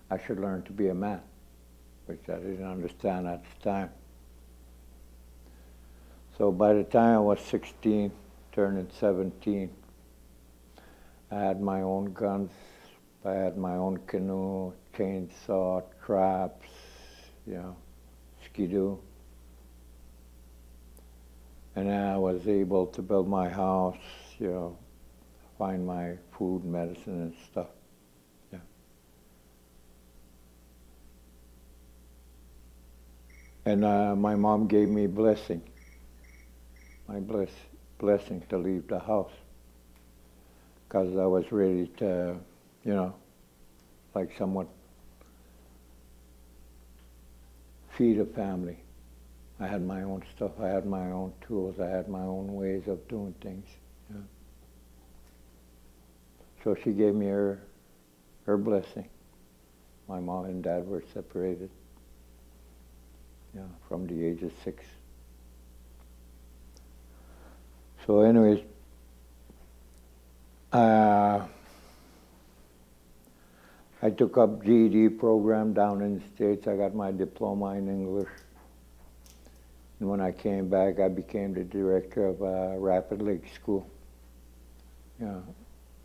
I should learn to be a man, which I didn't understand at the time. So by the time I was 16, turning 17, I had my own guns, I had my own canoe, chainsaw, traps, skidoo. And I was able to build my house, find my food, medicine, and stuff. Yeah. And my mom gave me blessing, my blessing to leave the house, because I was ready to, like somewhat feed a family. I had my own stuff, I had my own tools, I had my own ways of doing things. Yeah. So she gave me her blessing. My mom and dad were separated from the age of 6. So anyways, I took up GED program down in the States. I got my diploma in English. And when I came back, I became the director of Rapid Lake School.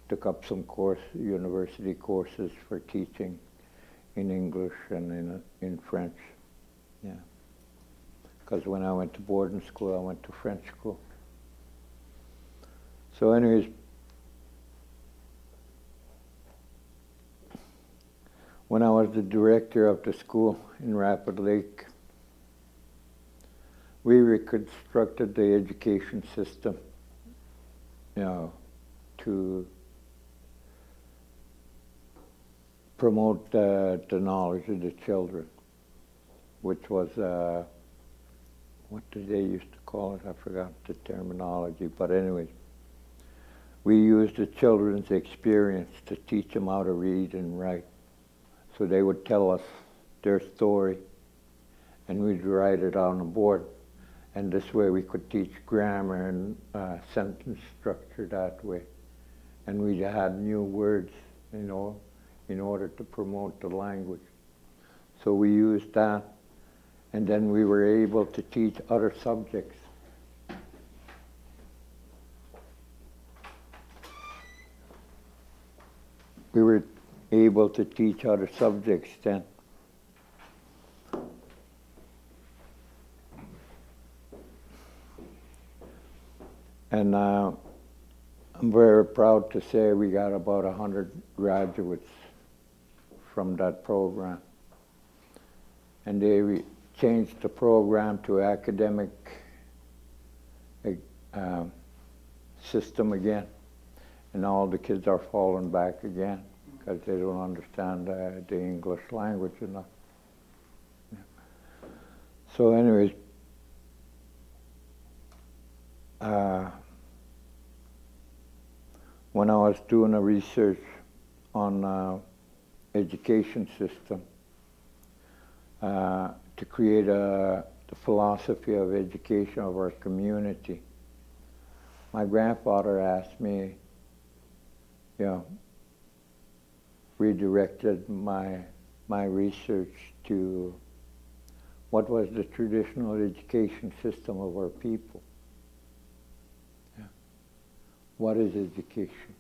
Took up some university courses for teaching in English and in French. Yeah. Because when I went to boarding school, I went to French school. So anyways, when I was the director of the school in Rapid Lake, we reconstructed the education system, to promote the knowledge of the children, which was, what did they used to call it? I forgot the terminology, but anyways, we used the children's experience to teach them how to read and write. So they would tell us their story, and we'd write it on the board. And this way we could teach grammar and sentence structure that way. And we had new words, in order to promote the language. So we used that, and then we were able to teach other subjects. We were able to teach other subjects then. And I'm very proud to say we got about 100 graduates from that program. And they changed the program to academic system again. And all the kids are falling back again because they don't understand the English language enough. Yeah. So anyways, when I was doing a research on education system to create the philosophy of education of our community, my grandfather asked me, redirected my research to what was the traditional education system of our people. Yeah. What is education?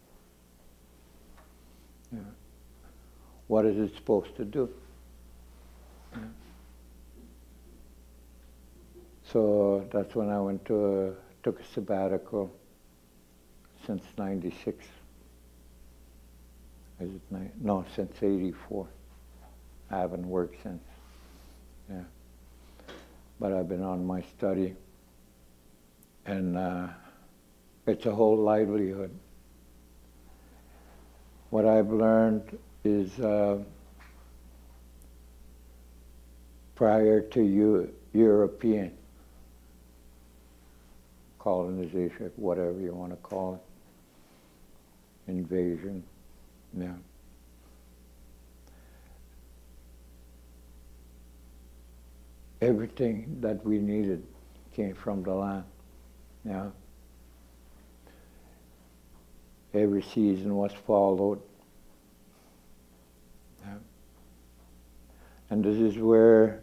Yeah. What is it supposed to do? Yeah. So that's when I took a sabbatical since 96. Is it no, since 84. I haven't worked since. Yeah. But I've been on my study, and it's a whole livelihood. What I've learned is prior to European colonization, whatever you want to call it, invasion, yeah. Everything that we needed came from the land, yeah. Every season was followed. Yeah. And this is where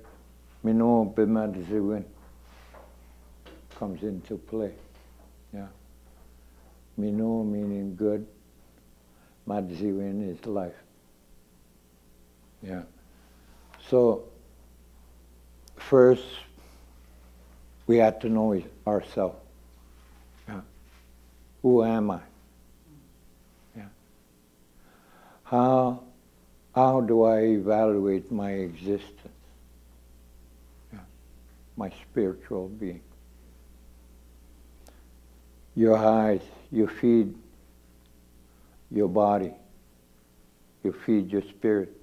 Mino Bimadzewin comes into play. Yeah. Mino meaning good, Madzewin is life. Yeah. So first we have to know ourselves. Yeah. Who am I? Yeah. How do I evaluate my existence? Yeah. My spiritual being. Your eyes, you feed your body. You feed your spirit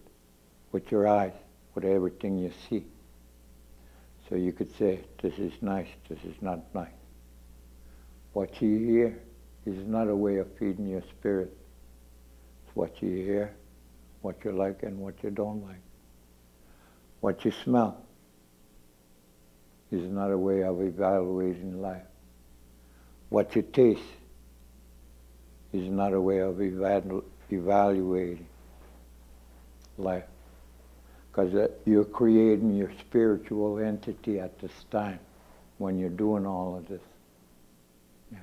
with your eyes, with everything you see. So you could say, this is nice, this is not nice. What you hear is not a way of feeding your spirit. It's what you hear, what you like and what you don't like. What you smell is not a way of evaluating life. What you taste is not a way of evaluating life. Because you're creating your spiritual entity at this time when you're doing all of this. Yeah.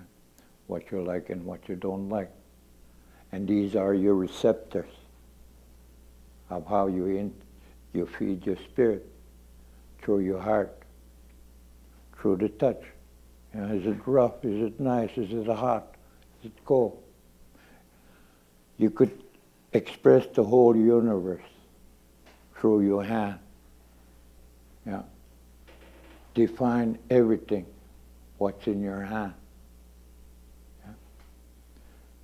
What you like and what you don't like. And these are your receptors of how you feed your spirit through your heart, through the touch. You know, is it rough? Is it nice? Is it hot? Is it cold? You could express the whole universe through your hand. Yeah. Define everything, what's in your hand. Yeah.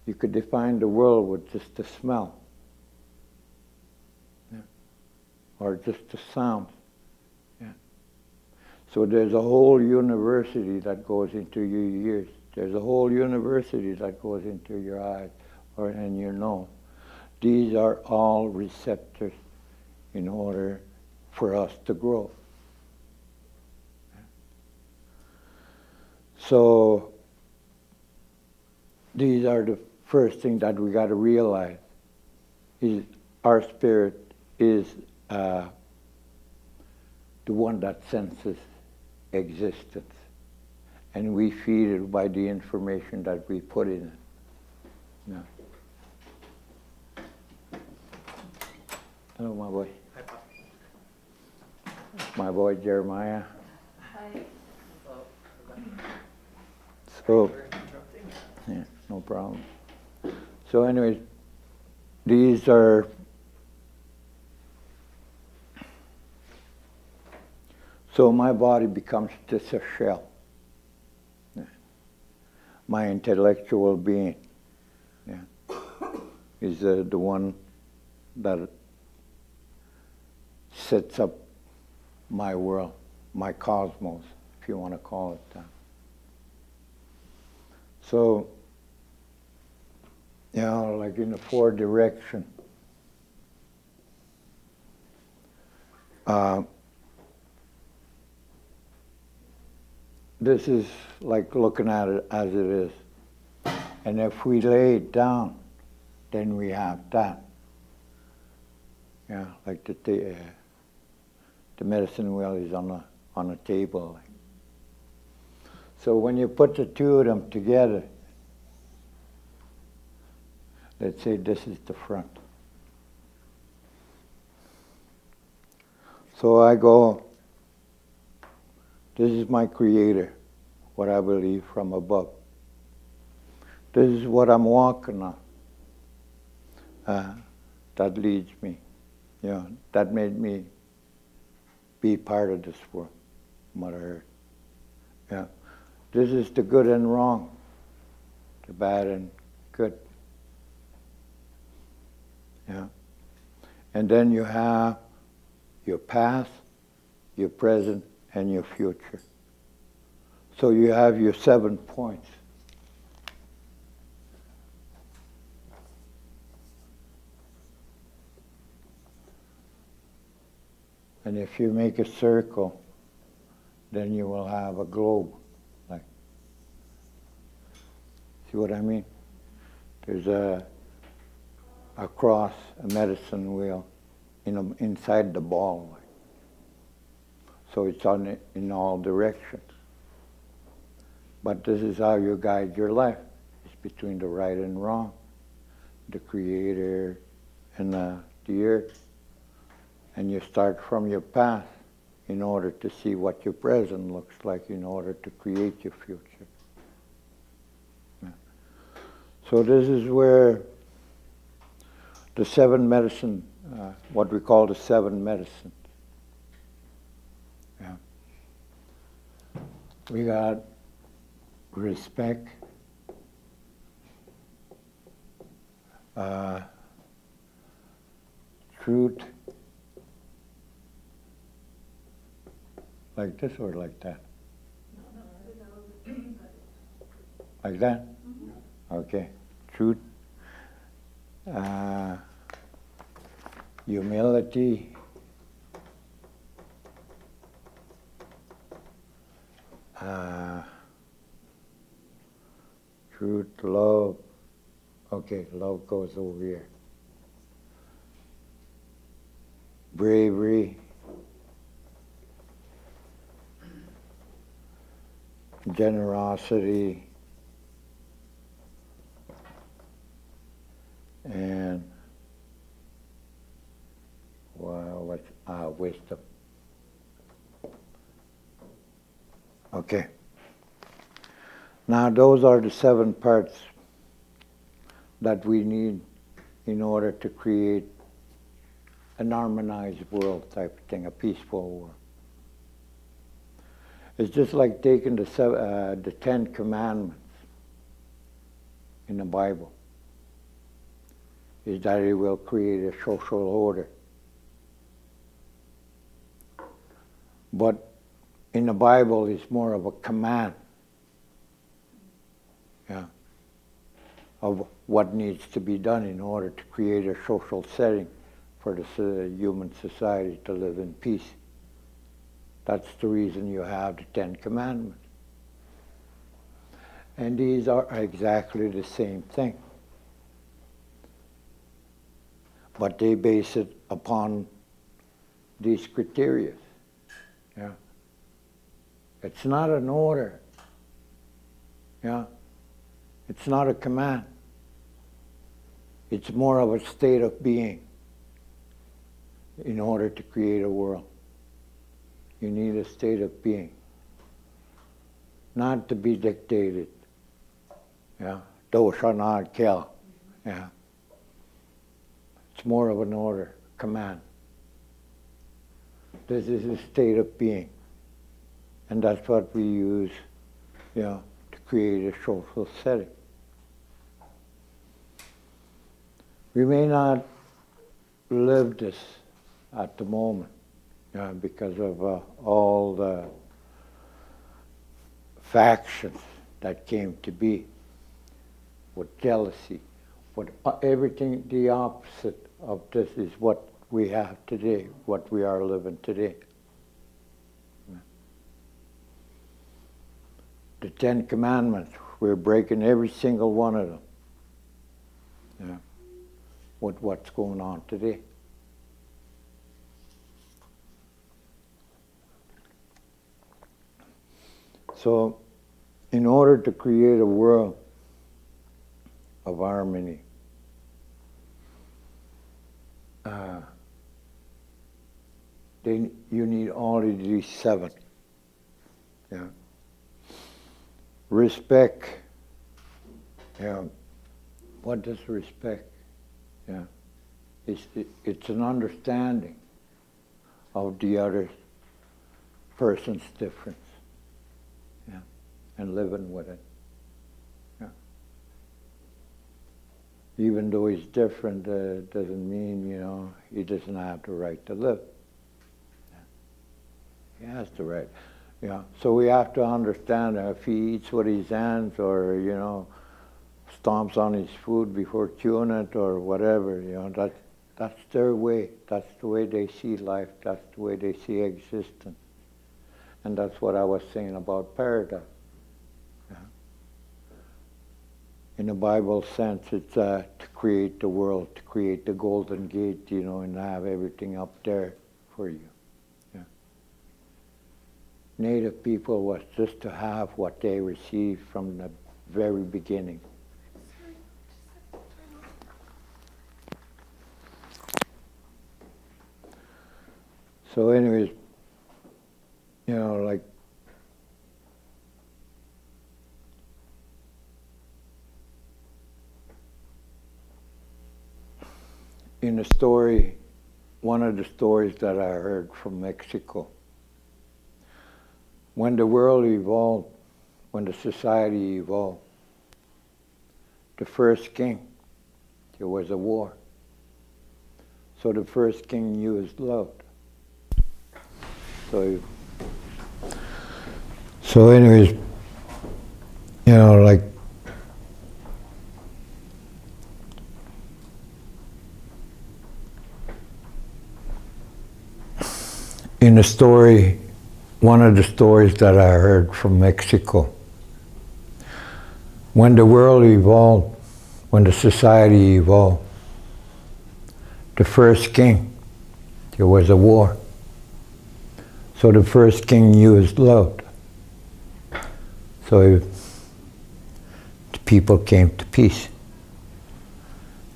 You could define the world with just the smell. Yeah. Or just the sound. Yeah. So there's a whole university that goes into your ears. There's a whole university that goes into your eyes and your nose. These are all receptors in order for us to grow. So these are the first thing that we got to realize. Is our spirit is the one that senses existence, and we feed it by the information that we put in it. Yeah. Hello, my boy. Hi, Pop. My boy Jeremiah. Hi. So, yeah, no problem. So anyways, these are so my body becomes just a shell. My intellectual being, yeah, is the one that sets up my world, my cosmos, if you want to call it that. So, you know, like in the four direction, this is like looking at it as it is. And if we lay it down, then we have that. Yeah, like the medicine wheel is on a table. So when you put the two of them together, let's say this is the front. So I go, this is my creator, what I believe from above. This is what I'm walking on. That leads me. You know, that made me be part of this world, Mother Earth. Yeah. This is the good and wrong, the bad and good. Yeah. And then you have your past, your present, and your future. So you have your 7 points. And if you make a circle, then you will have a globe. Like, see what I mean? There's a cross, a medicine wheel, inside the ball. Like. So it's in all directions. But this is how you guide your life. It's between the right and wrong, the Creator and the earth. And you start from your past in order to see what your present looks like in order to create your future. Yeah. So this is where the seven medicine, what we call the seven medicines. Yeah. We got respect, truth, like this or like that? Like that? Okay. Truth, humility, truth, love. Okay, love goes over here. Bravery, generosity, and wisdom. Okay. Now those are the seven parts that we need in order to create an harmonized world type of thing, a peaceful world. It's just like taking the 10 Commandments in the Bible, is that it will create a social order. But in the Bible, it's more of a command, yeah, of what needs to be done in order to create a social setting for the human society to live in peace. That's the reason you have the 10 Commandments. And these are exactly the same thing. But they base it upon these criteria. Yeah. It's not an order. Yeah. It's not a command. It's more of a state of being in order to create a world. You need a state of being, not to be dictated. Yeah, thou shalt not kill. Yeah, it's more of an order, command. This is a state of being, and that's what we use, to create a social setting. We may not live this at the moment. Because of all the factions that came to be, with jealousy, with everything the opposite of this is what we have today, what we are living today. The 10 Commandments, we're breaking every single one of them, with what's going on today. So, in order to create a world of harmony, you need all of these seven. Yeah. Respect. Yeah. What does respect? Yeah. It's an understanding of the other person's difference. Yeah, and living with it. Yeah. Even though he's different, doesn't mean, he doesn't have the right to live. Yeah. He has the right. Yeah. So we have to understand that if he eats with his hands or, stomps on his food before chewing it or whatever, that's their way. That's the way they see life. That's the way they see existence. And that's what I was saying about paradise. Yeah. In the Bible sense, it's to create the world, to create the golden gate, and have everything up there for you. Yeah. Native people was just to have what they received from the very beginning. So anyways, you know, like, in a story, one of the stories that I heard from Mexico, when the world evolved, when the society evolved, the first king, there was a war. So the first king used love. So anyways, you know, like, in a story, one of the stories that I heard from Mexico, when the world evolved, when the society evolved, the first king, there was a war. So the first king used love. So the people came to peace.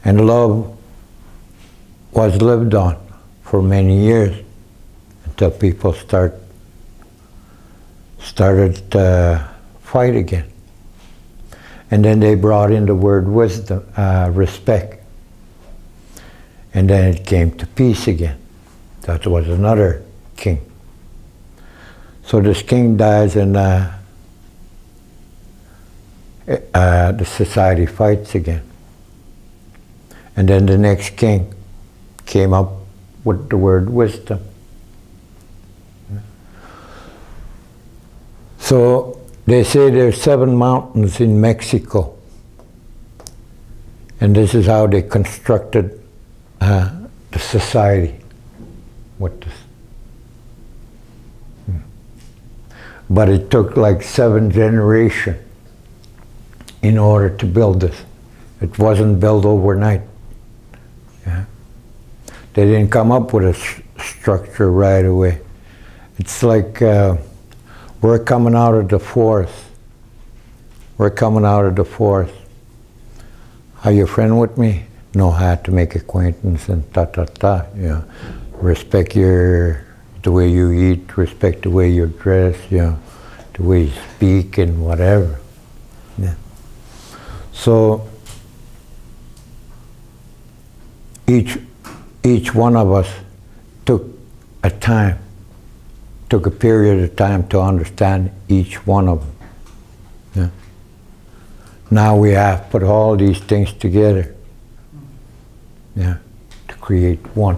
And love was lived on for many years until people started to fight again. And then they brought in the word wisdom, respect. And then it came to peace again. That was another king. So this king dies and the society fights again. And then the next king came up with the word wisdom. So they say there's 7 mountains in Mexico. And this is how they constructed the society with this. But it took like 7 generations in order to build this. It wasn't built overnight. Yeah. They didn't come up with a structure right away. It's like we're coming out of the forest. We're coming out of the forest. Are you a friend with me? Know how to make acquaintance and ta-ta-ta. Yeah. Respect the way you eat, respect the way you dress, you know, the way you speak and whatever. Yeah. So each one of us took a period of time to understand each one of them. Yeah. Now we have put all these things together, yeah, to create one.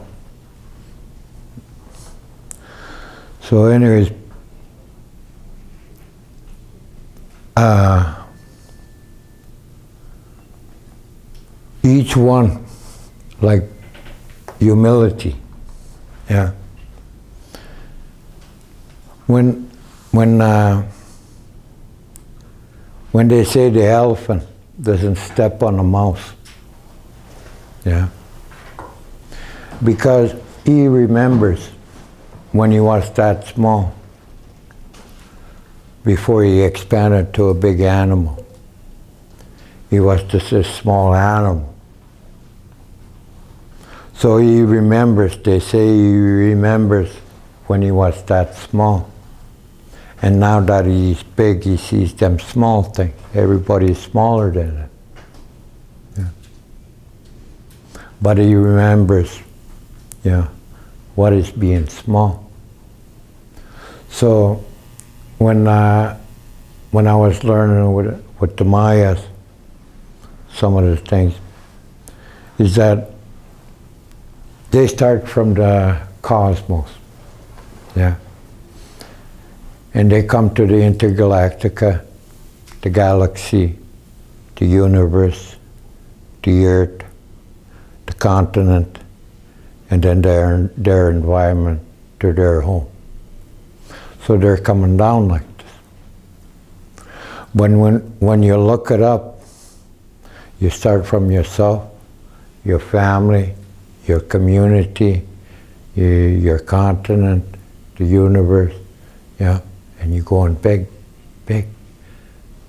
So anyways, each one, like humility, yeah. When they say the elephant doesn't step on a mouse, yeah, because he remembers when he was that small, before he expanded to a big animal. He was just a small animal. So he remembers, they say he remembers when he was that small. And now that he's big, he sees them small things. Everybody's smaller than it. Yeah. But he remembers, yeah, what is being small. So when I was learning with the Mayas, some of the things, is that they start from the cosmos, yeah. And they come to the intergalactica, the galaxy, the universe, the earth, the continent, and then their environment to their home. So they're coming down like this. When you look it up, you start from yourself, your family, your community, your continent, the universe, yeah, and you're going big, big.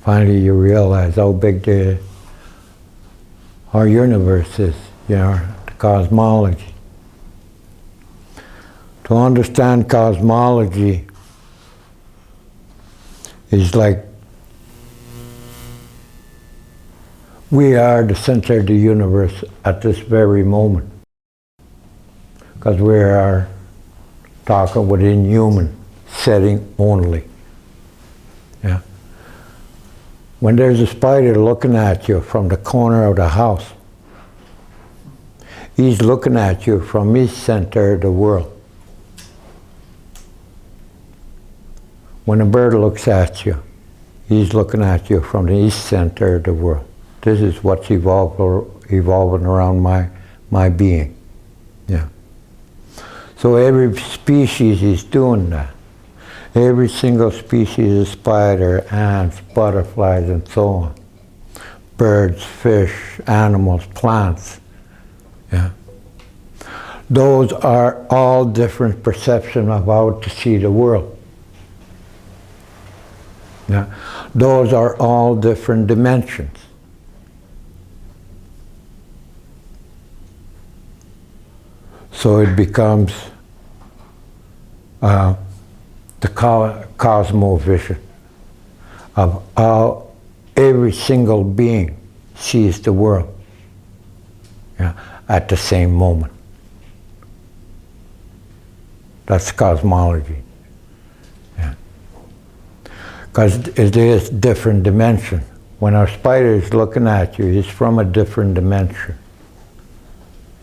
Finally you realize how big our universe is, you know, the cosmology. To understand cosmology is like we are the center of the universe at this very moment, because we are talking within human setting only. Yeah. When there's a spider looking at you from the corner of the house, he's looking at you from his center of the world. When a bird looks at you, he's looking at you from the east center of the world. This is what's evolving around my being. Yeah. So every species is doing that. Every single species of spider, ants, butterflies, and so on. Birds, fish, animals, plants. Yeah. Those are all different perceptions of how to see the world. Yeah. Those are all different dimensions. So it becomes the cosmovision of how every single being sees the world, yeah, at the same moment. That's cosmology. Because it is different dimension. When our spider is looking at you, he's from a different dimension.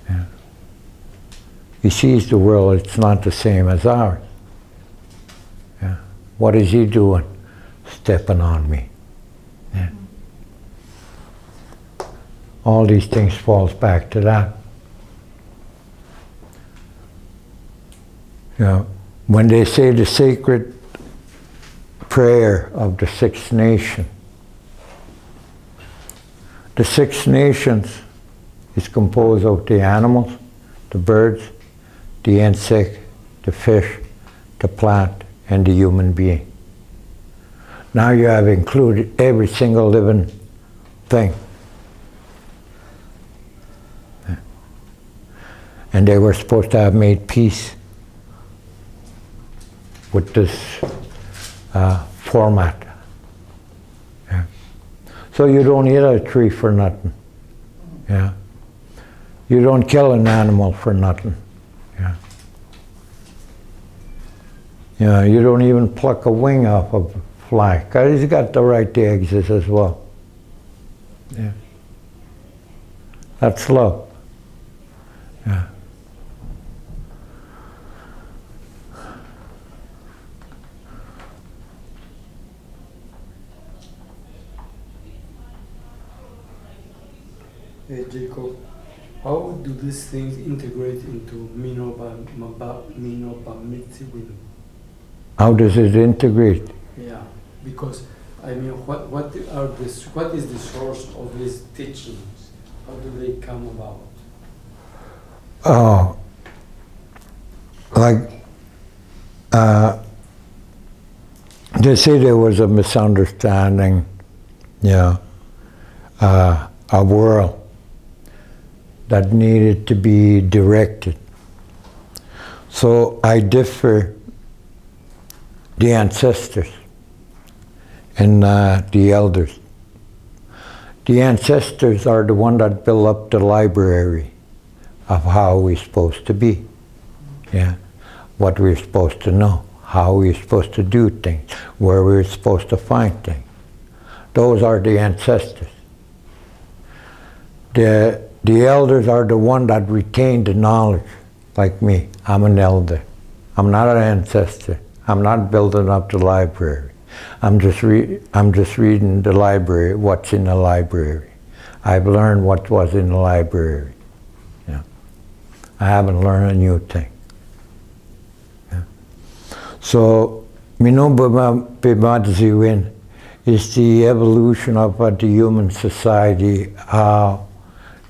Yeah. He sees the world, it's not the same as ours. Yeah. What is he doing? Stepping on me. Yeah. All these things falls back to that. You know, when they say the sacred prayer of the Six Nations, the Six Nations is composed of the animals, the birds, the insect, the fish, the plant, and the human being. Now you have included every single living thing. And they were supposed to have made peace with this format. Yeah. So you don't eat a tree for nothing. Yeah. You don't kill an animal for nothing. Yeah. Yeah, you don't even pluck a wing off of a fly, because he's got the right to exist as well. Yeah. That's love. Yeah. Jacob, how do these things integrate into Minoba-Mitzvah? How does it integrate? Yeah, because I mean, what is the source of these teachings? How do they come about? Oh, like they say there was a misunderstanding, yeah, a world that needed to be directed. So I differ the ancestors and the elders. The ancestors are the one that built up the library of how we're supposed to be, yeah, what we're supposed to know, how we're supposed to do things, where we're supposed to find things. Those are the ancestors. The elders are the one that retain the knowledge, like me. I'm an elder. I'm not an ancestor. I'm not building up the library. I'm just reading the library, what's in the library. I've learned what was in the library. Yeah. I haven't learned a new thing. Yeah. So, Minoba-Mitzvah is the evolution of the human society, how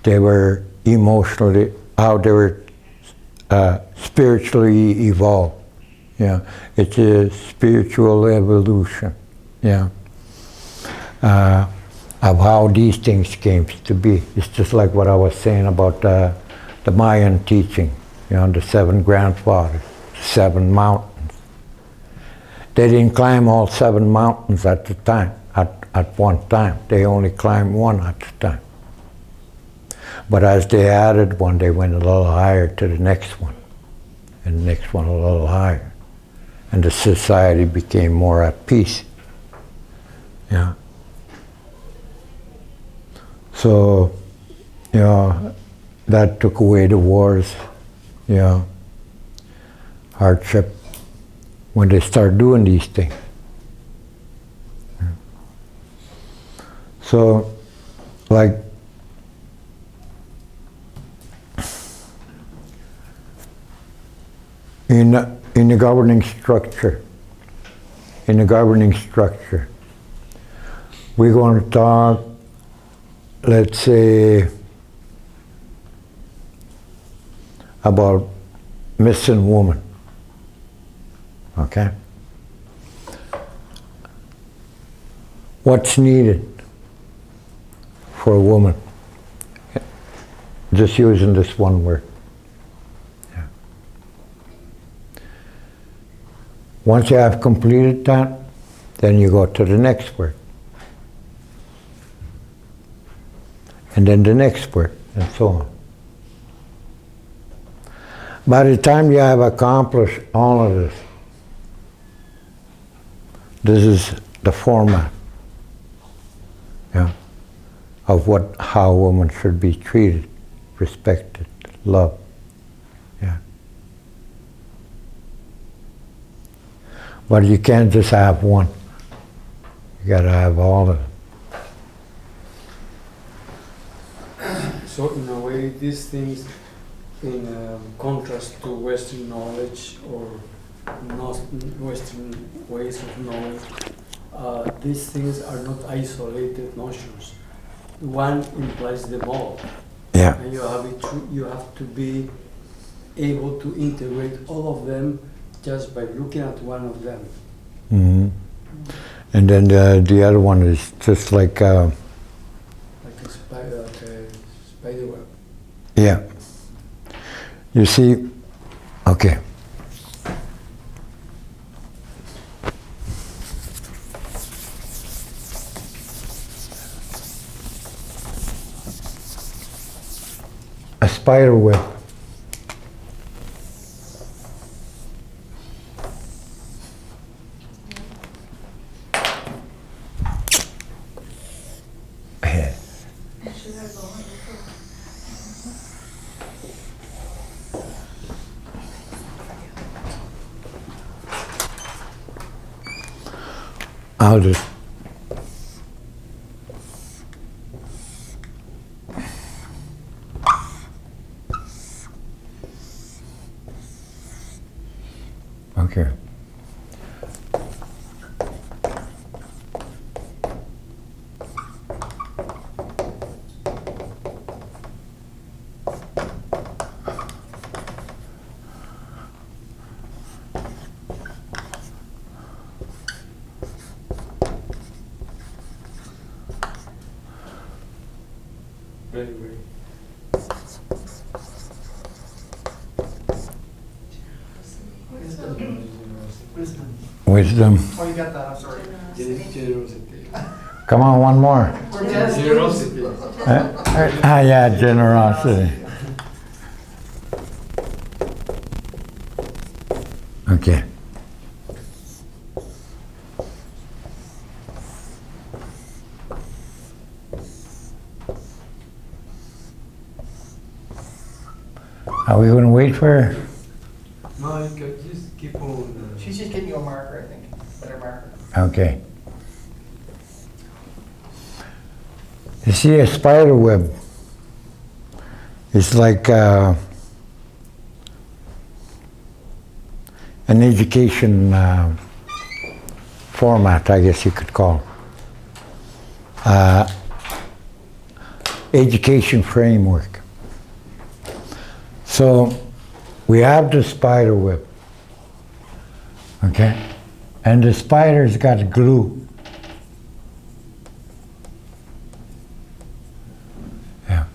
they were emotionally, how they were spiritually evolved. Yeah, it's a spiritual evolution. Yeah, of how these things came to be. It's just like what I was saying about the Mayan teaching. You know, the 7 grandfathers, 7 mountains. They didn't climb all 7 mountains at the time, at one time. They only climbed 1 at a time. But as they added one, they went a little higher to the next one, and the next one a little higher. And the society became more at peace. Yeah. So, you know, that took away the wars, you know, hardship, when they start doing these things. So, like, in the governing structure, we're going to talk, let's say, about missing woman. Okay? What's needed for a woman? Just using this one word. Yeah. Once you have completed that, then you go to the next word. And then the next word, and so on. By the time you have accomplished all of this, this is the format, yeah, of how a woman should be treated, respected, loved. Yeah. But you can't just have one. You got to have all of it. So in a way, these things, in contrast to Western knowledge or not Western ways of knowledge, these things are not isolated notions. One implies them all. Yeah. And you have to be able to integrate all of them just by looking at one of them. Mm-hmm. And then the other one is just like a spider web. Yeah. You see, okay. A spider web. I'll just okay. Very, very. Wisdom. Oh, you got that, I'm sorry. Generosity. Come on, one more. Generosity. Yeah, generosity. Okay. Are we going to wait for her? No, you can just keep on. She's just getting you a marker, I think, better marker. Okay. You see, a spider web is like an education format, I guess you could call it. Education framework. So we have the spider web, Okay? And the spider's got glue. Yeah.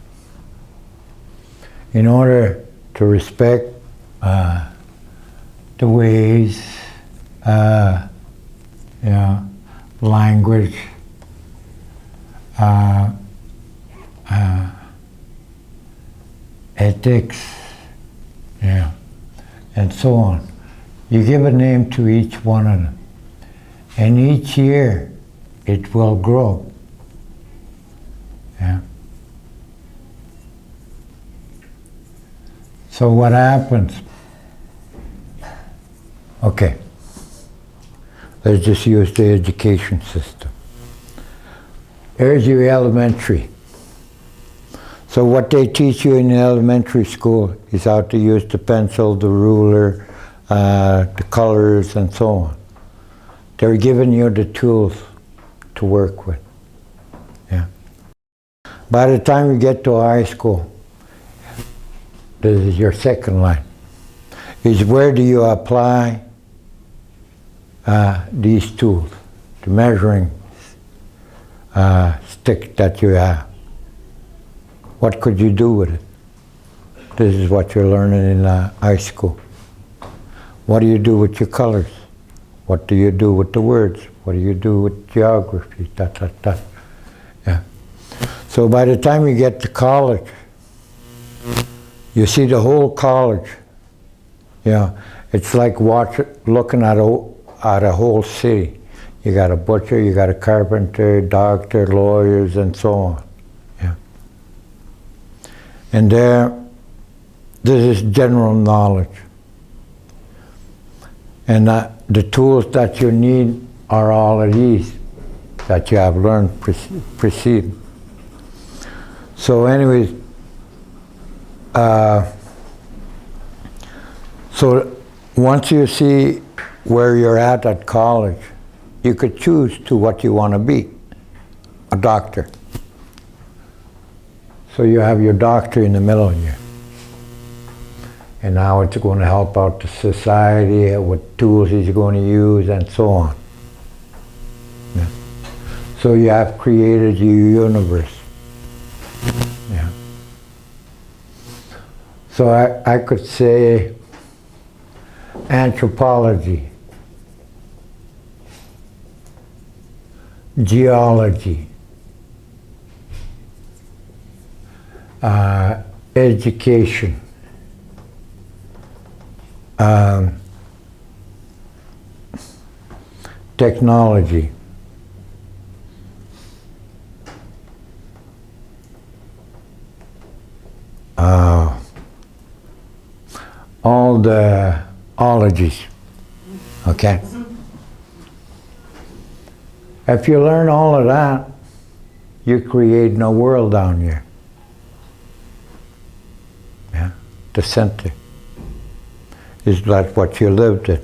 In order to respect the ways, language, ethics, and so on. You give a name to each one of them. And each year, it will grow. Yeah. So what happens? Okay. Let's just use the education system. Here's your elementary. So what they teach you in elementary school is how to use the pencil, the ruler, the colors, and so on. They're giving you the tools to work with. Yeah. By the time you get to high school, this is your second line, is where do you apply these tools, the measuring stick that you have. What could you do with it? This is what you're learning in high school. What do you do with your colors? What do you do with the words? What do you do with geography? Yeah. So by the time you get to college, you see the whole college. Yeah, it's like looking at a whole city. You got a butcher, you got a carpenter, doctor, lawyers, and so on. Yeah. And this is general knowledge. And the tools that you need are all of these that you have learned preceding. So anyways, so once you see where you're at college, you could choose to what you want to be, a doctor. So you have your doctor in the middle here. And now it's going to help out the society, what tools he's going to use, and so on. Yeah. So you have created your universe. Yeah. So I could say anthropology, geology, education, technology, all the ologies, okay? If you learn all of that, you create no world down here. Yeah, the center is like what you lived in.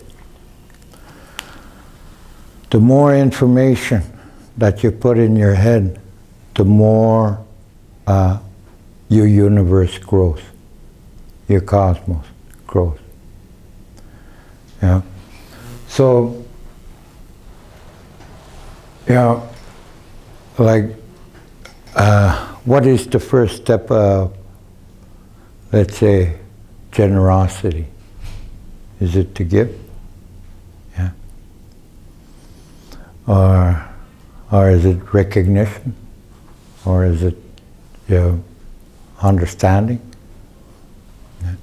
The more information that you put in your head, the more your universe grows, your cosmos grows. Yeah. So, you know, like, what is the first step of, let's say, generosity? Is it to give? Yeah. Or is it recognition? Or is it, you know, understanding? Yeah.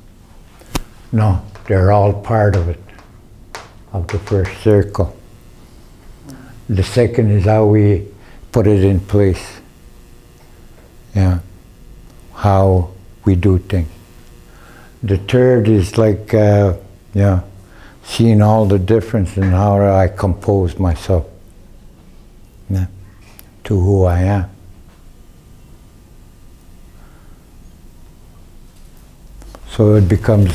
No, they're all part of it, of the first circle. The second is how we put it in place. Yeah. How we do things. The third is like, yeah, seeing all the difference in how I compose myself, yeah, to who I am. So it becomes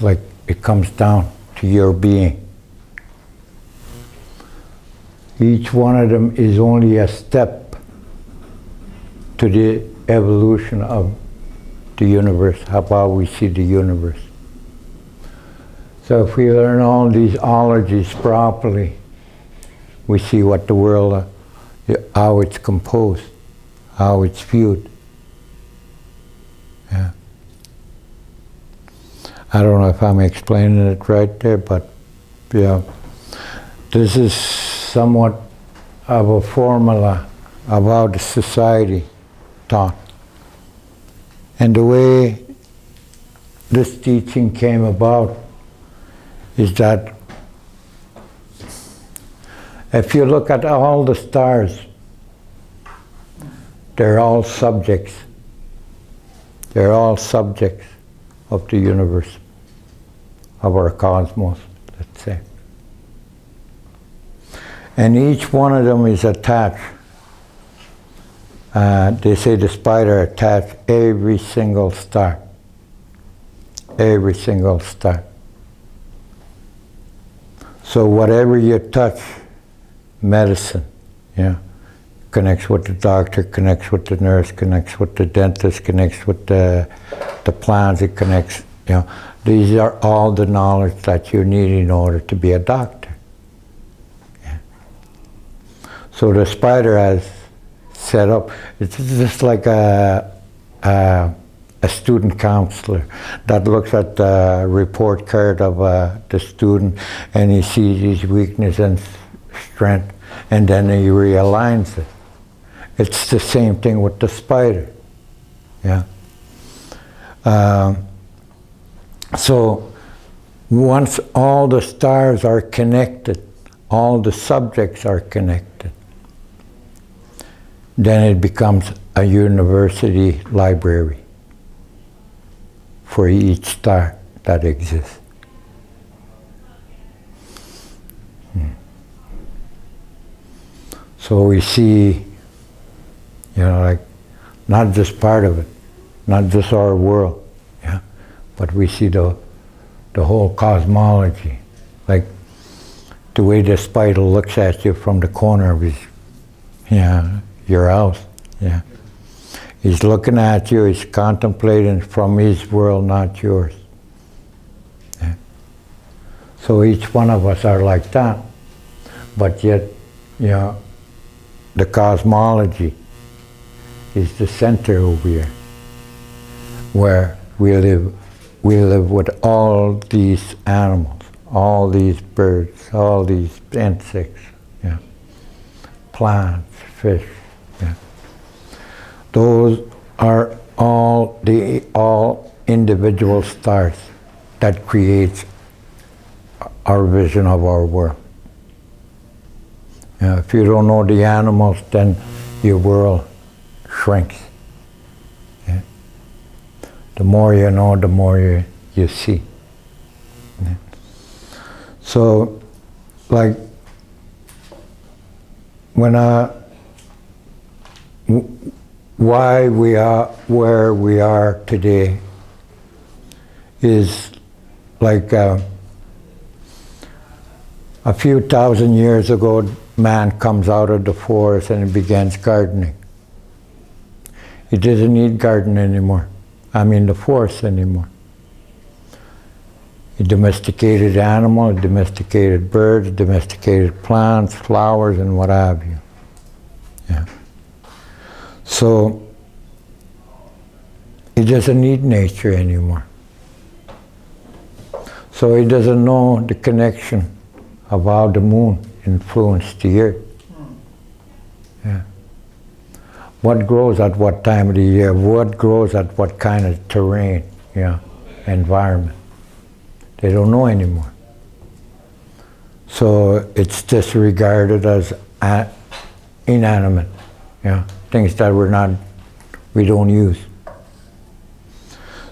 like, it comes down to your being. Each one of them is only a step to the evolution of the universe, how we see the universe. So if we learn all these ologies properly, we see what the world, how it's composed, how it's viewed. Yeah. I don't know if I'm explaining it right there, but yeah, this is somewhat of a formula of how the society taught. And the way this teaching came about is that if you look at all the stars, they're all subjects. They're all subjects of the universe, of our cosmos, let's say. And each one of them is attached. They say the spider attached every single star. Every single star. So whatever you touch, medicine, yeah, connects with the doctor, connects with the nurse, connects with the dentist, connects with the plants, it connects, you know. These are all the knowledge that you need in order to be a doctor. Yeah. So the spider has set up, it's just like a student counselor that looks at the report card of the student and he sees his weakness and strength, and then he realigns it. It's the same thing with the spider. Yeah. So once all the stars are connected, all the subjects are connected, then it becomes a university library for each star that exists. So we see, you know, like, not just part of it, not just our world, yeah, but we see the whole cosmology, like the way the spider looks at you from the corner of his, yeah, your house, yeah. He's looking at you, he's contemplating from his world, not yours. Yeah. So each one of us are like that, but yet, you know, the cosmology is the center over here, where we live with all these animals, all these birds, all these insects, yeah, plants, fish, yeah. Those are all individual stars that creates our vision of our world. If you don't know the animals, then your world shrinks. Yeah. The more you know, the more you see. Yeah. So, like, when why we are where we are today is like a few thousand years ago, man comes out of the forest and he begins gardening. He doesn't need garden anymore. The forest anymore. He domesticated animals, domesticated birds, domesticated plants, flowers, and what have you. Yeah. So he doesn't need nature anymore. So he doesn't know the connection of how the moon influenced the earth. Yeah. What grows at what time of the year? What grows at what kind of terrain? Yeah, environment. They don't know anymore. So it's disregarded as inanimate. Yeah, things that we don't use.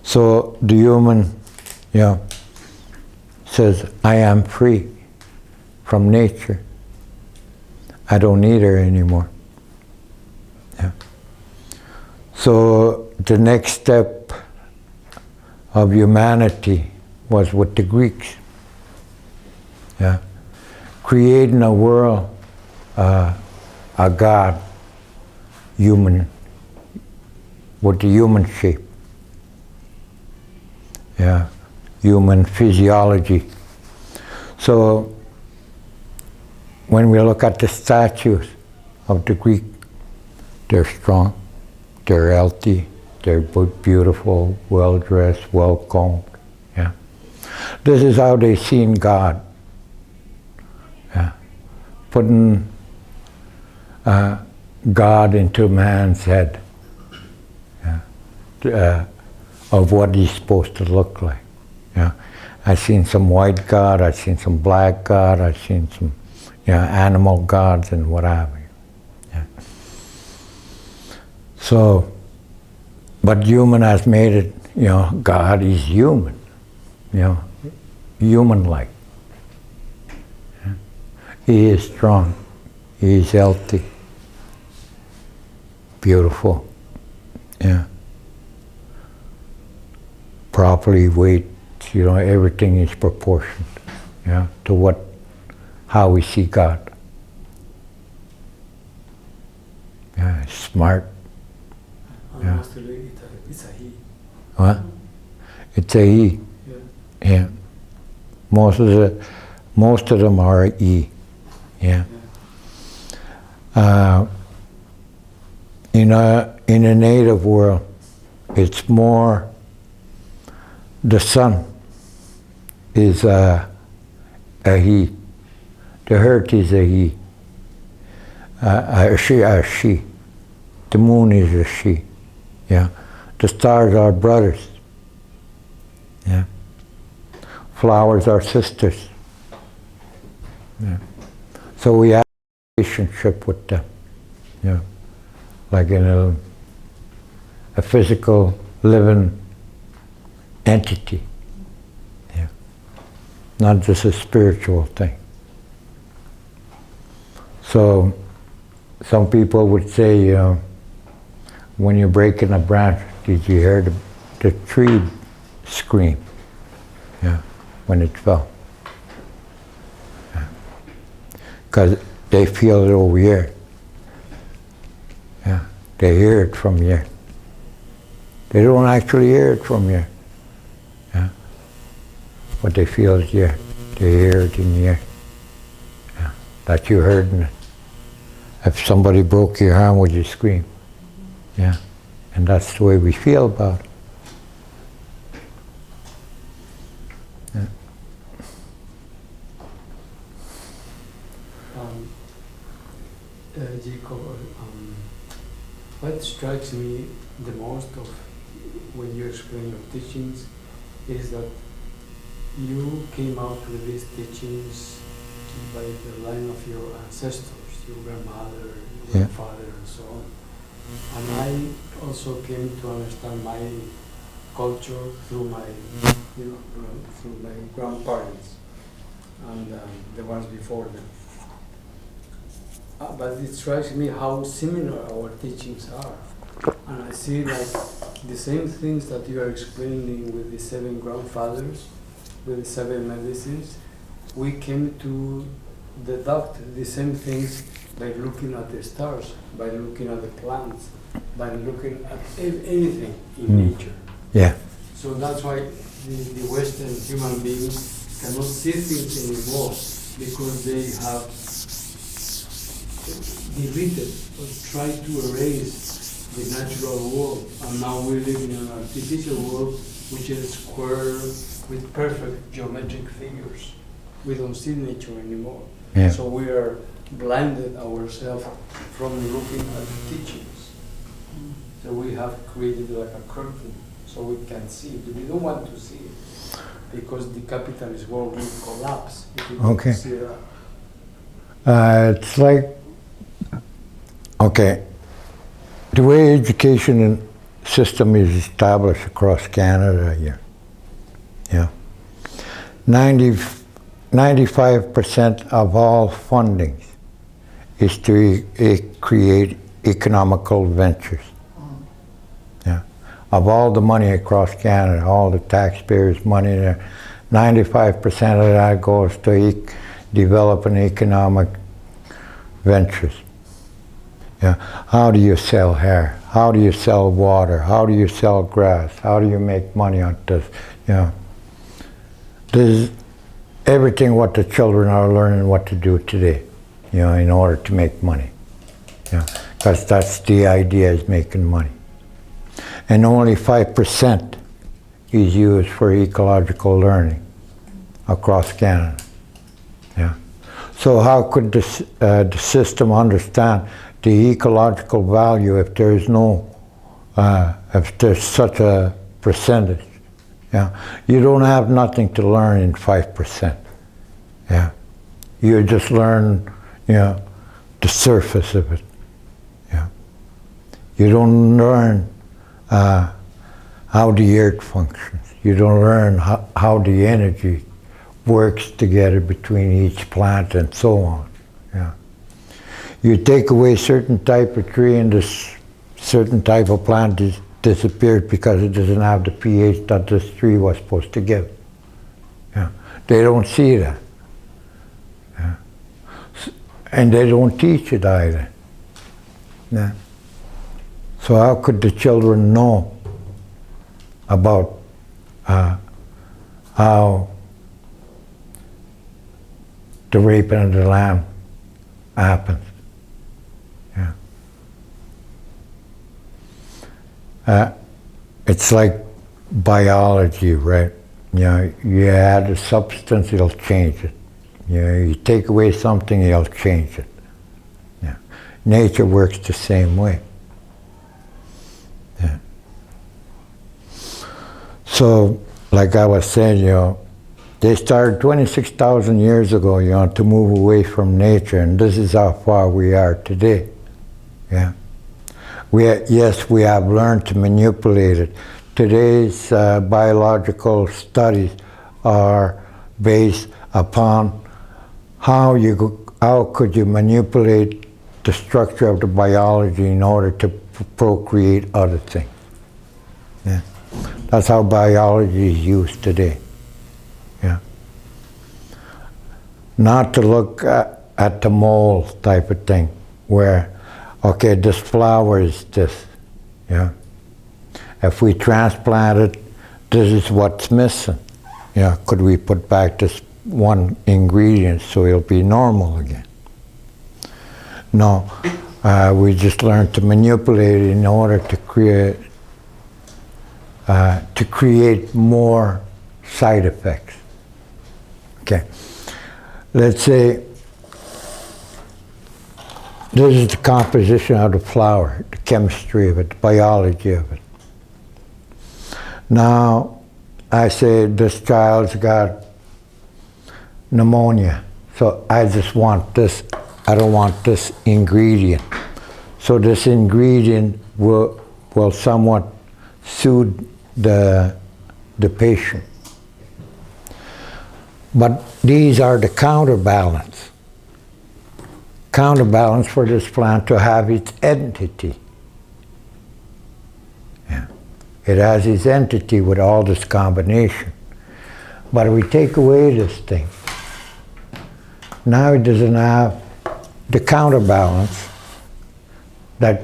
So the human, yeah, says, I am free from nature. I don't need her anymore. Yeah. So the next step of humanity was with the Greeks. Yeah. Creating a world, a God, human, with the human shape. Yeah. Human physiology, So when we look at the statues of the Greek, they're strong, they're healthy, they're beautiful, well-dressed, well-combed. Yeah. This is how they seen God. Yeah. Putting God into man's head. Yeah. Of what he's supposed to look like. Yeah. I've seen some white God, I've seen some black God, I've seen some animal gods and what have you. Yeah. So, but human has made it, God is human, human-like. Yeah. He is strong, he is healthy, beautiful, properly weighed, everything is proportioned, to how we see God. Yeah, smart. Yeah. Mostly it's a he. What? It's a he. Yeah. Yeah. Most of them are a E. Yeah. In a native world, it's more. The sun is a he. The earth is a he. A she. The moon is a she. Yeah. The stars are brothers. Yeah. Flowers are sisters. Yeah. So we have a relationship with them. Yeah. Like in a physical living entity. Yeah. Not just a spiritual thing. So some people would say, when you're breaking a branch, did you hear the tree scream? Yeah, when it fell. Because they feel it over here. Yeah, they hear it from here. They don't actually hear it from here. Yeah, but they feel it here. They hear it in the air. Yeah, that you heard in it. If somebody broke your arm, would you scream? Yeah, and that's the way we feel about it. Yeah. Jacob, what strikes me the most of when you explain your teachings is that you came out with these teachings by the line of your ancestors, your grandmother, your grandfather, and so on. And I also came to understand my culture through my, through my grandparents and the ones before them. But it strikes me how similar our teachings are. And I see like the same things that you are explaining with the 7 grandfathers, with the 7 medicines. We came to deduct the same things by looking at the stars, by looking at the plants, by looking at anything in nature. Yeah. So that's why the Western human beings cannot see things anymore, because they have deleted or tried to erase the natural world. And now we live in an artificial world which is square with perfect geometric figures. We don't see nature anymore. Yeah. So we are blinded ourselves from looking at the teachings. So we have created like a curtain so we can see it. We don't want to see it because the capitalist world will collapse if we don't see that. It's like, the way education system is established across Canada here, 95% of all funding is to create economical ventures. Yeah. Of all the money across Canada, all the taxpayers' money there, 95% of that goes to developing economic ventures. Yeah. How do you sell hair? How do you sell water? How do you sell grass? How do you make money on this? everything what the children are learning what to do today, you know, in order to make money. Yeah, because that's the idea, is making money. And only 5% is used for ecological learning across Canada. Yeah. So how could this, the system understand the ecological value if there is no, if there's such a percentage? Yeah. You don't have nothing to learn in 5%. Yeah. You just learn, you know, the surface of it. Yeah. You don't learn how the earth functions. You don't learn how the energy works together between each plant and so on. Yeah. You take away certain type of tree and this certain type of plant disappeared because it doesn't have the pH that this tree was supposed to give. Yeah. They don't see that. Yeah. And they don't teach it either. Yeah. So how could the children know about how the raping of the lamb happens? Yeah. It's like biology, right? You know, you add a substance, it'll change it. You know, you take away something, it'll change it. Yeah. Nature works the same way. Yeah. So, like I was saying, you know, they started 26,000 years ago, you know, to move away from nature, and this is how far we are today. Yeah. Yes, we have learned to manipulate it. Today's biological studies are based upon how could you manipulate the structure of the biology in order to procreate other things. Yeah. That's how biology is used today. Yeah. Not to look at the mold type of thing, where, okay, this flower is this. Yeah. If we transplant it, this is what's missing. Yeah. Could we put back this one ingredient so it'll be normal again? No. We just learn to manipulate it in order to create more side effects. Okay. Let's say this is the composition of the flower, the chemistry of it, the biology of it. Now, I say this child's got pneumonia, so I just want this, I don't want this ingredient. So this ingredient will somewhat soothe the patient. But these are the counterbalance for this plant to have its entity. Yeah. It has its entity with all this combination. But if we take away this thing, now it doesn't have the counterbalance that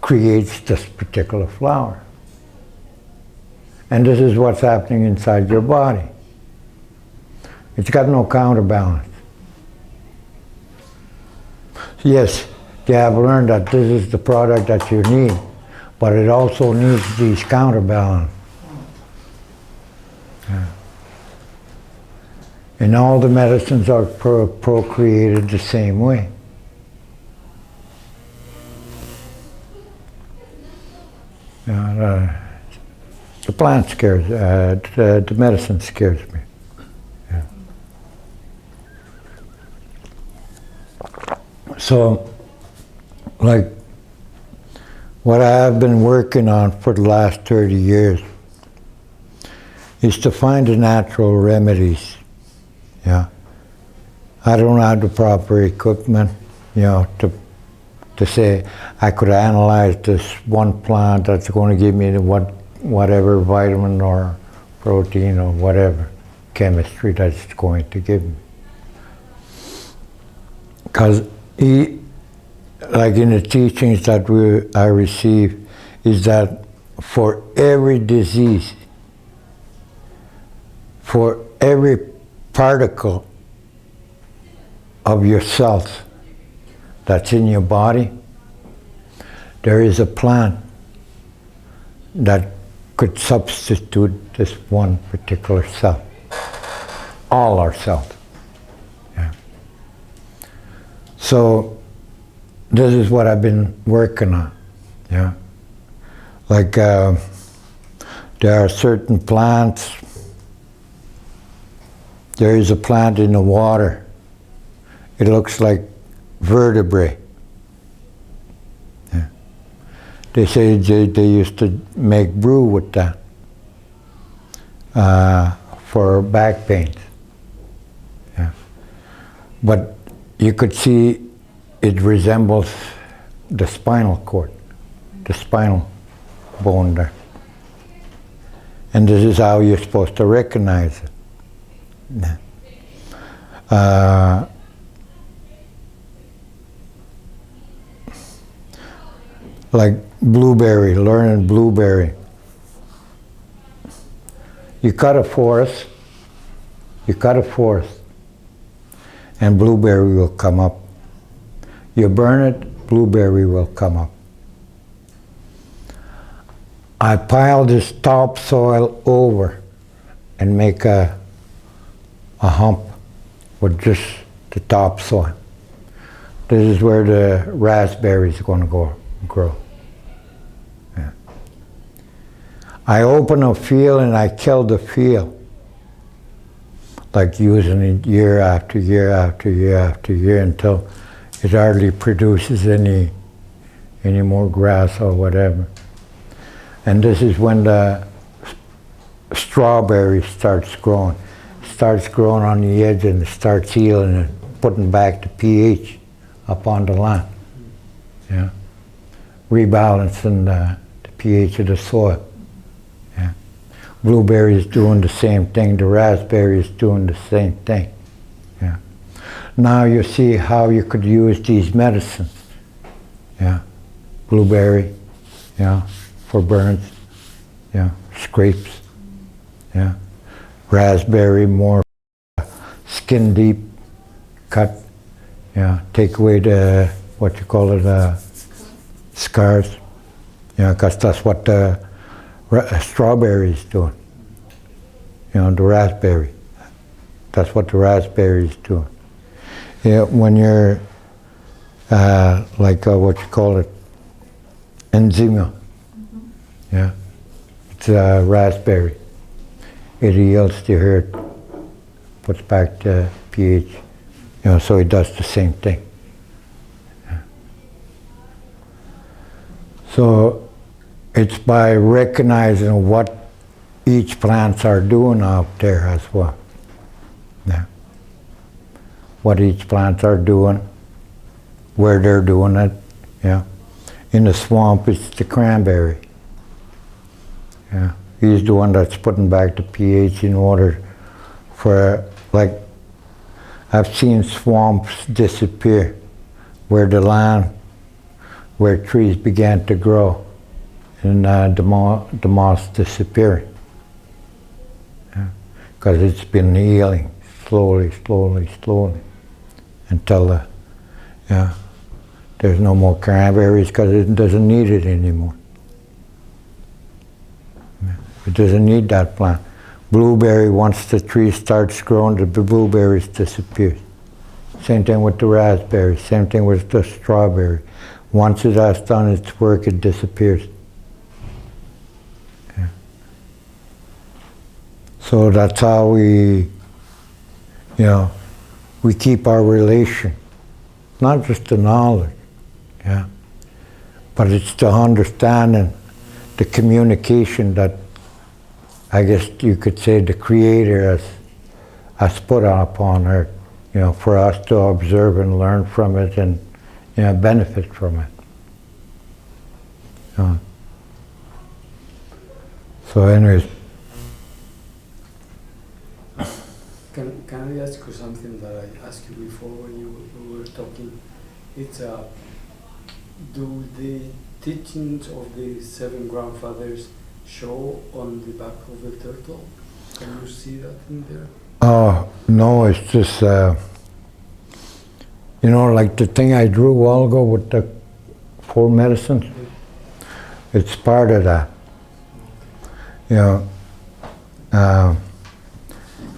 creates this particular flower. And this is what's happening inside your body. It's got no counterbalance. Yes, you have learned that this is the product that you need, but it also needs these counterbalance. Yeah. And all the medicines are procreated the same way. The plant scares, the medicine scares me. Yeah. So, like, what I have been working on for the last 30 years is to find the natural remedies. Yeah. I don't have the proper equipment, you know, to say I could analyze this one plant that's going to give me the whatever vitamin or protein or whatever chemistry that it's going to give me. Because like in the teachings that I receive, is that for every disease, for every particle of your cells that's in your body, there is a plant that could substitute this one particular cell. All our cells. Yeah. So this is what I've been working on. Yeah. Like there are certain plants. There is a plant in the water. It looks like vertebrae. Yeah. They say they used to make brew with that for back pains. Yeah. But you could see it resembles the spinal cord, the spinal bone there. And this is how you're supposed to recognize it. Yeah. Like blueberry, learning blueberry. You cut a forest, and blueberry will come up. You burn it, blueberry will come up. I pile this topsoil over and make a hump with just the topsoil. This is where the raspberry is going to grow. Yeah. I open a field and I kill the field, like using it year after year after year after year until it hardly produces any more grass or whatever. And this is when the strawberry starts growing. It starts growing on the edge and it starts healing and putting back the pH up on the land. Yeah. Rebalancing the pH of the soil. Yeah. Blueberry is doing the same thing. The raspberry is doing the same thing. Yeah. Now you see how you could use these medicines. Yeah. Blueberry, yeah, for burns, yeah, scrapes, yeah. Raspberry, more skin deep cut, yeah, take away the, what you call it, scars, yeah, because that's what the strawberry is doing. You know, the raspberry, that's what the raspberry is doing. Yeah, when you're like what you call it, eczema. Yeah, it's a raspberry. It heals the hurt, puts back the pH. You know, so it does the same thing. Yeah. So it's by recognizing what each plants are doing out there as well. Yeah. What each plants are doing, where they're doing it. Yeah. In the swamp, it's the cranberry. Yeah. He's the one that's putting back the pH in order for, like, I've seen swamps disappear where the land, where trees began to grow, and the moss disappearing. Because it's been healing slowly, slowly, slowly, until there's no more cranberries because it doesn't need it anymore. It doesn't need that plant. Blueberry, once the tree starts growing, the blueberries disappear. Same thing with the raspberry, same thing with the strawberry. Once it has done its work, it disappears. Yeah. So that's how we keep our relation. Not just the knowledge, yeah, but it's the understanding, the communication that I guess you could say the Creator has put upon Earth, for us to observe and learn from it and benefit from it. So anyways. Can I ask you something that I asked you before when you were talking? It's do the teachings of the 7 grandfathers show on the back of the turtle? Can you see that in there? Oh, No, it's just, you know, like the thing I drew a while ago with the 4 medicines. It's part of that. You know,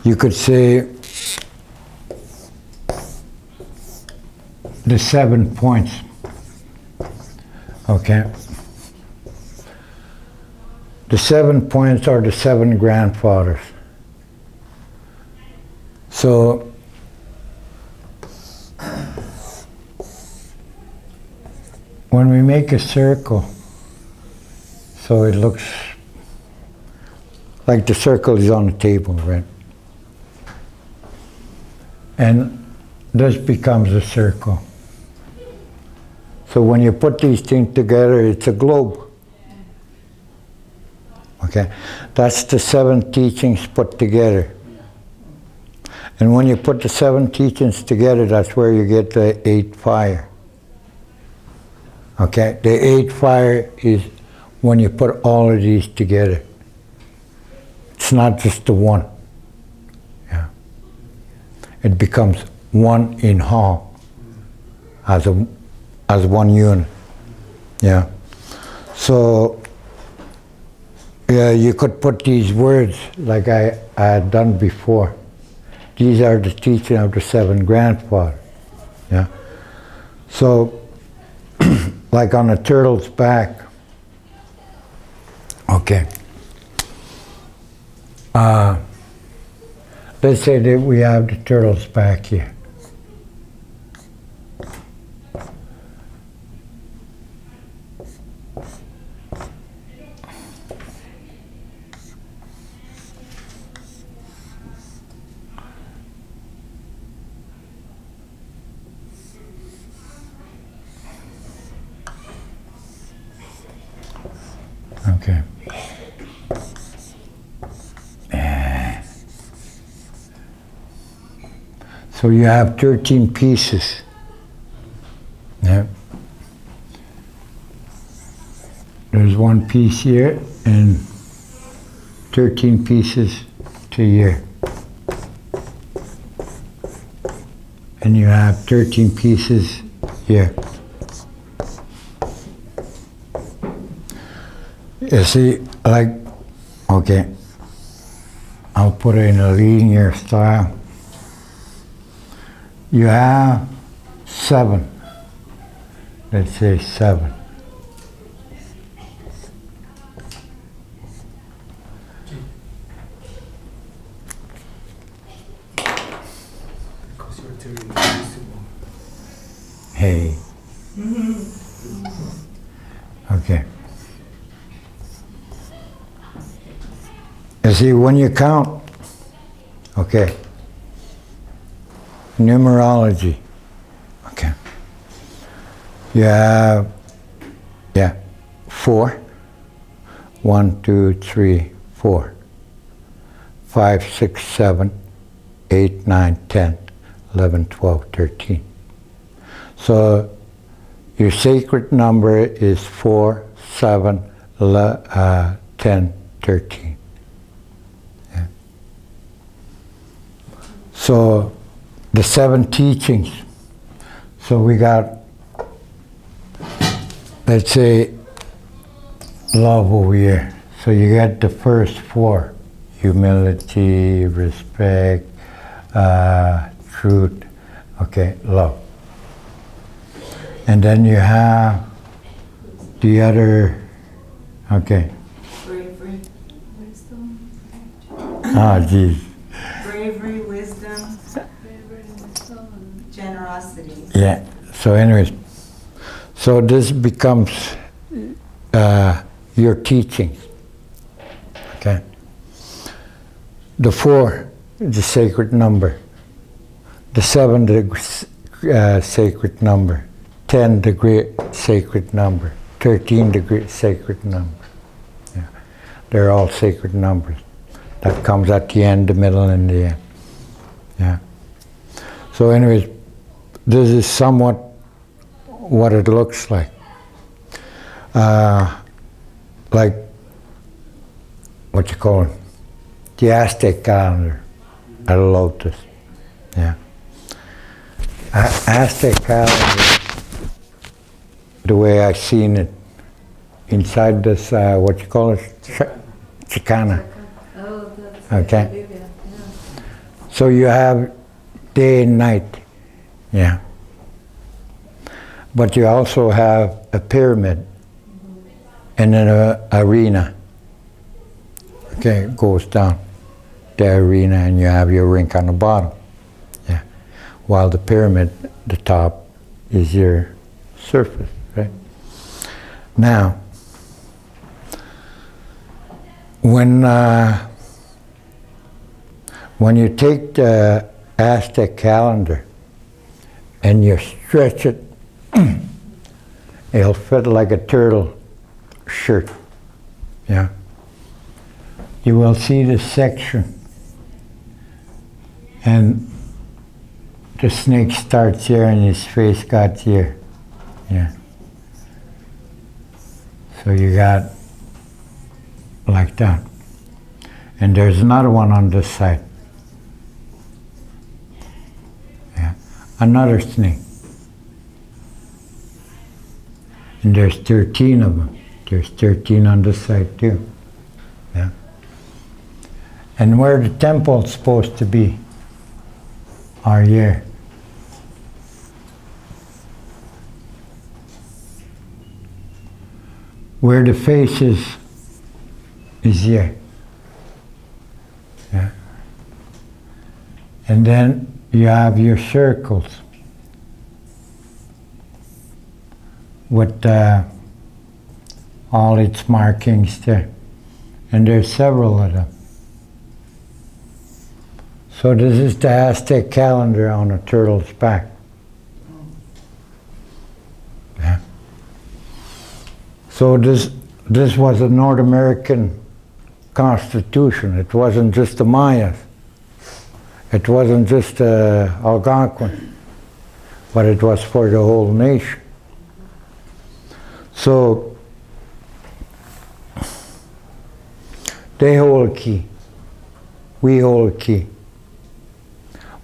you could say the 7 points. Okay. The 7 points are the 7 grandfathers. So when we make a circle, so it looks like the circle is on the table, right? And this becomes a circle. So when you put these things together, it's a globe. Okay, that's the 7 teachings put together. And when you put the 7 teachings together, that's where you get the 8 fire. Okay, the 8 fire is when you put all of these together. It's not just the one. Yeah. It becomes one in all as one unit. Yeah. So yeah, you could put these words like I had done before. These are the teaching of the 7 grandfathers. Yeah. So like on a turtle's back. Okay. Let's say that we have the turtle's back here. Okay. So you have 13 pieces. Yeah. There's 1 piece here and 13 pieces to here. And you have 13 pieces here. You see, like, okay, I'll put it in a linear style. You have 7. Let's say 7. Because you're too invisible. Hey. Okay. You see, when you count, okay, numerology, okay, you have, yeah, 4, 1, 2, 3, 4, 5, 6, 7, 8, 9, 10, 11, 12, 13. So your sacred number is 4, 7, 10, 13. Yeah. So the 7 teachings. So we got, let's say, love over here. So you get the first 4, humility, respect, truth, okay, love. And then you have the other, okay. Bravery, wisdom. Geez. Bravery, wisdom. Generosity. Yeah, so anyways, so this becomes your teachings, okay? The 4, the sacred number. The 7, the sacred number. 10, the great sacred number. 13, the great sacred number. Yeah. They're all sacred numbers. That comes at the end, the middle, and the end. Yeah. So anyways, this is somewhat what it looks like. Like, what you call it? The Aztec calendar, a lotus. Yeah. Aztec calendar, the way I seen it, inside this, what you call it? Chicana. Oh, that's Okay. Bolivia, yeah. So you have day and night. Yeah. But you also have a pyramid and an arena. Okay, it goes down the arena and you have your rink on the bottom. Yeah. While the pyramid, the top, is your surface, right? Now, when you take the Aztec calendar and you stretch it, it'll fit like a turtle shirt. Yeah. You will see this section, and the snake starts here and his face got here. Yeah. So you got like that. And there's another one on this side. Yeah. Another snake. And there's 13 of them. There's 13 on this side too. Yeah. And where the temple's supposed to be are here. Where the face is here. Yeah. And then you have your circles with all its markings there. And there's several of them. So this is the Aztec calendar on a turtle's back. Yeah. So this was a North American constitution. It wasn't just the Mayas. It wasn't just Algonquin, but it was for the whole nation. So they hold a key. We hold a key.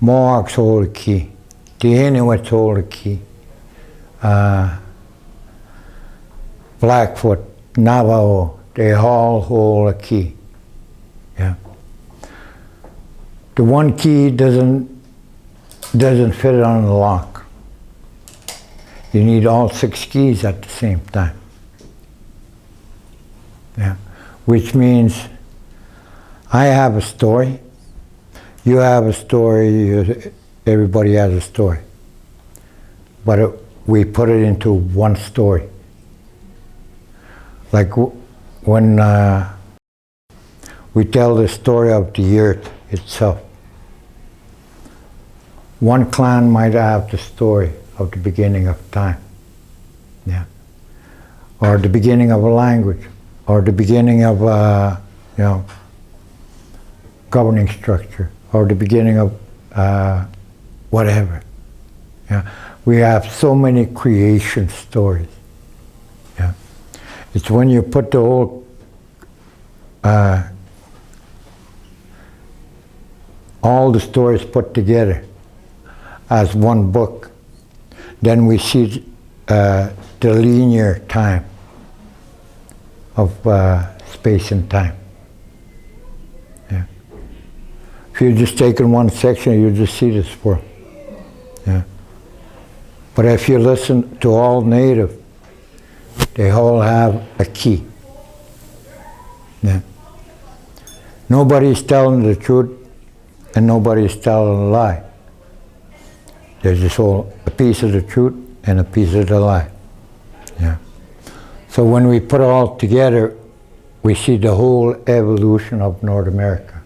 Mohawks hold a key. The Inuits hold a key. Blackfoot, Navajo, they all hold a key. Yeah. The one key doesn't fit it on the lock. You need all 6 keys at the same time. Yeah. Which means I have a story, you have a story, everybody has a story. But we put it into one story. Like when we tell the story of the earth itself. One clan might have the story of the beginning of time. Yeah. Or the beginning of a language. Or the beginning of governing structure. Or the beginning of whatever. Yeah. We have so many creation stories. Yeah. It's when you put the whole all the stories put together as one book, then we see the linear time of space and time. Yeah. If you're just taking one section, you just see this world. Yeah. But if you listen to all native, they all have a key. Yeah. Nobody's telling the truth and nobody's telling a lie. There's just a piece of the truth and a piece of the lie. Yeah. So when we put it all together, we see the whole evolution of North America.